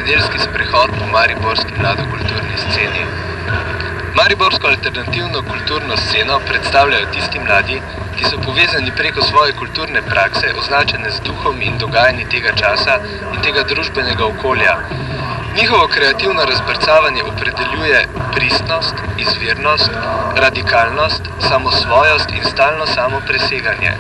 nedeljski sprehod po mariborski mladokulturni sceni. Mariborsko alternativno kulturno sceno predstavljajo tisti mladi, ki so povezani preko svoje kulturne prakse, označene z duhom in dogajanji tega časa in tega družbenega okolja. Njihovo kreativno razbrcavanje opredeljuje pristnost, izvirnost, radikalnost, samosvojost in stalno samopreseganje.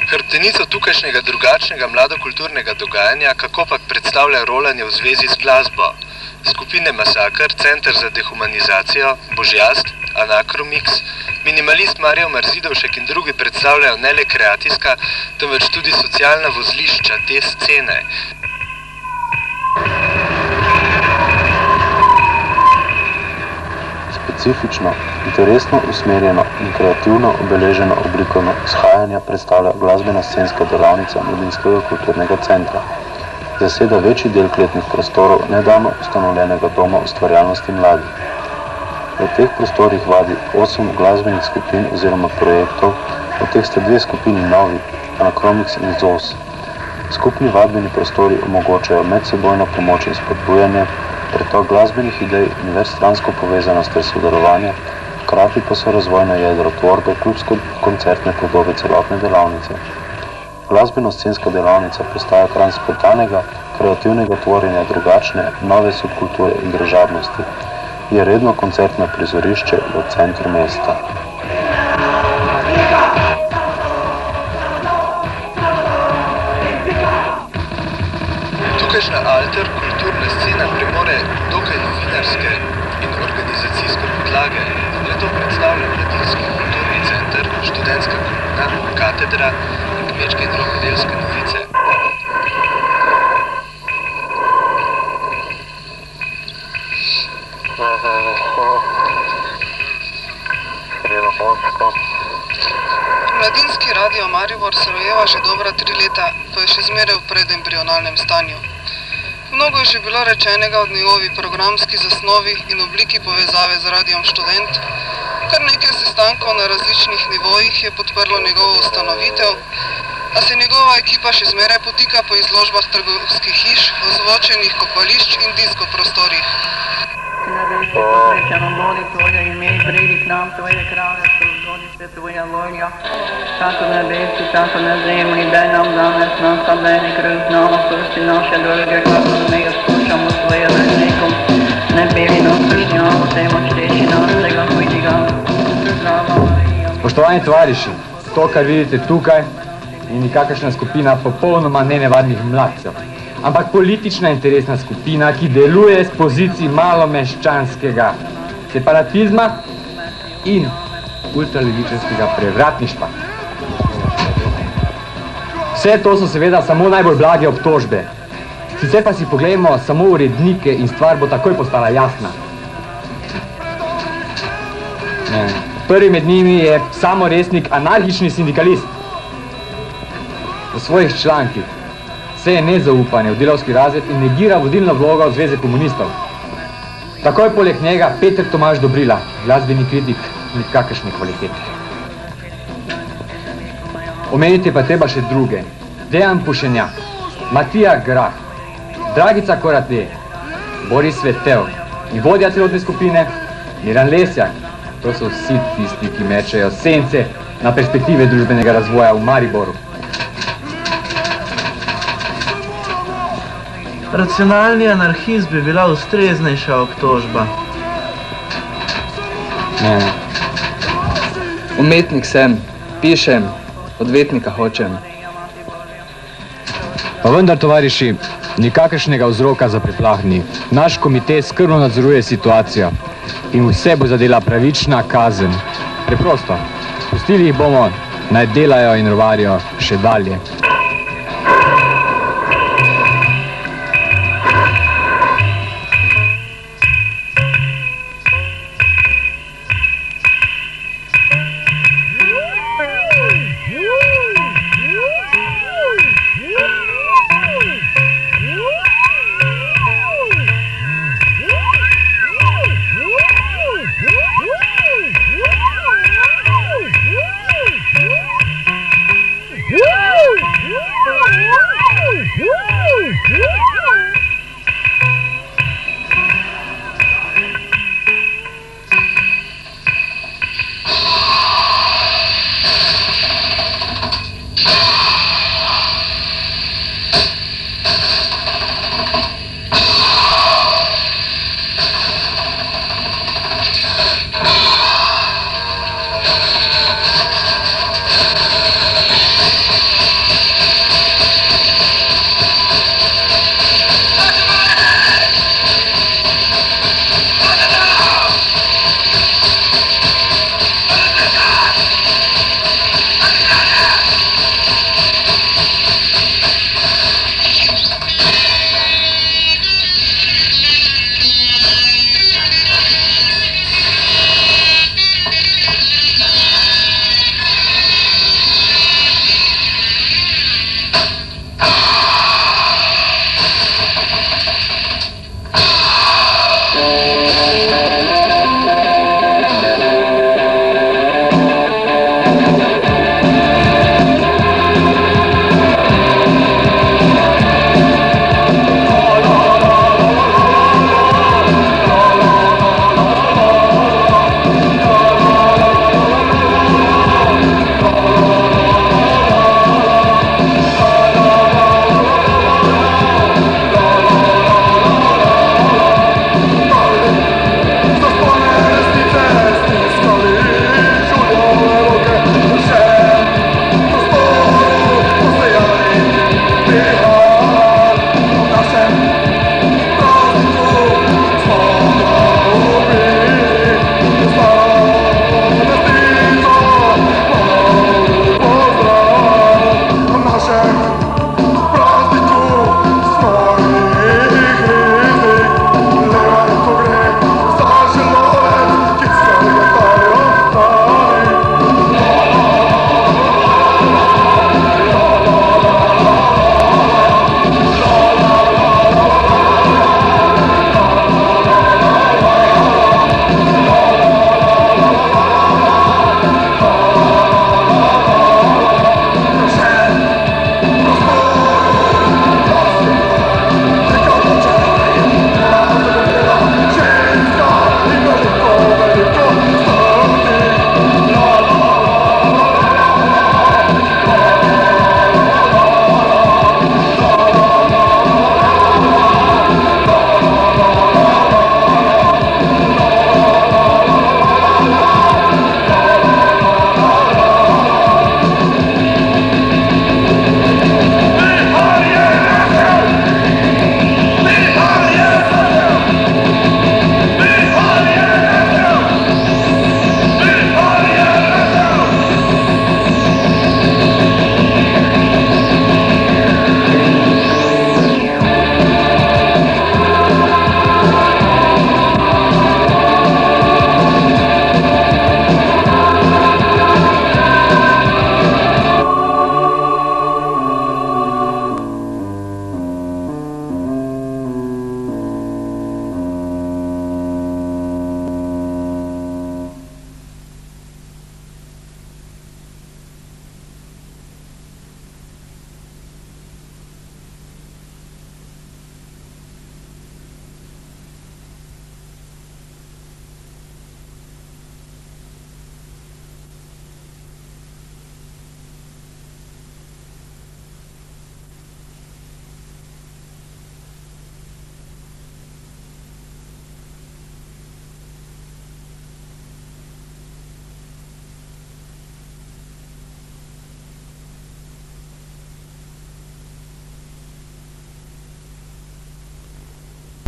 Hrbtenico tukajšnjega drugačnega mladokulturnega dogajanja kakopak predstavlja rolanje v zvezi z glasbo. Skupine Masakr, Center za dehumanizacijo, Božjast, Anakromix, Minimalist Marijo Marzidovšek in drugi predstavljajo ne le kreacijska, temveč tudi socialna vozlišča te scene. Specifično, interesno usmerjeno in kreativno obeleženo obliko izhajanja predstavlja glasbena scenska delavnica Mladinskega kulturnega centra. Zaseda večji del kletnih prostorov nedavno ustanovljenega doma ustvarjalnosti mladih. V teh prostorih vadi 8 glasbenih skupin oziroma projektov, od teh sta 2 skupini novi, Anakromix in ZOS. Skupni vadbeni prostori omogočajo medsebojno pomoč in spodbujanje, pretok glasbenih idej in večstransko povezanost ter sodelovanje, hkrati pa so razvojno jedro tvorbe klubsko-koncertne podobe celotne delavnice. Glasbeno-scenska delavnica postaja hram spontanega, kreativnega tvorjenja drugačne, nove subkulture in družabnosti. Je redno koncertno prizorišče v centru mesta. Tukajšnja alter kulturna scena premore dokaj novinarske in organizacijske podlage. Le-to predstavlja Mladinski kulturni center, študentska komuna, katedra in kmečke in rokodelske novice. Mladinski radio Maribor se rojeva že dobra 3 leta, pa je še zmeraj v predembrionalnem stanju. Mnogo je že bilo rečenega od njegovi programski zasnovi in obliki povezave z Radiom Študent. Kar nekaj sestankov na različnih nivojih je podprlo njegovo ustanovitev, a se njegova ekipa še zmeraj potika po izložbah trgovskih hiš, ozvočenih kopališč in disko prostorih. Posrećeno vodi tvoje ime, pridi k nam tvoje krave, što zgodi Še tvoja volja, tako na nebesi, tako na zemlji, daj nam danes nastavljeni kruh, nam oprosti naše dolge, kako mi odpuščamo svoje vrstnikom. Ne pevi nas pričnjamo, temo čteši našega hujdiga. Spoštovani tovariši, to, kar vidite tukaj, je nikakršna skupina popolnoma nenevadnih mladcev, ampak politična interesna skupina, ki deluje z pozicij malomeščanskega separatizma in ultralevičarskega prevratništva. Vse to so seveda samo najbolj blage obtožbe. Sicer pa si pogledamo samo urednike in stvar bo takoj postala jasna. Prvi med njimi je samoresnik anarhični sindikalist. V svojih člankih seje nezaupanje v delavski razred in negira vodilno vlogo Zveze komunistov. Takoj poleg njega Peter Tomaž Dobrila, glasbeni kritik nikakršne kvalitete. Omeniti pa treba še druge. Dejan Pušenjak, Matija Grah, Dragica Korate, Boris Svetel in vodja celotne skupine Miran Lesjak. To so vsi tisti, ki mečejo sence na perspektive družbenega razvoja v Mariboru. Racionalni anarhist bi bila ustreznejša obtožba. Ne. Umetnik sem, pišem, odvetnika hočem. Pa vendar, tovariši, nikakršnega vzroka za preplah ni. Naš komite skrbno nadzoruje situacijo in vse bo zadela pravična kazen. Preprosto, pustili jih bomo, naj delajo in rovarijo še dalje.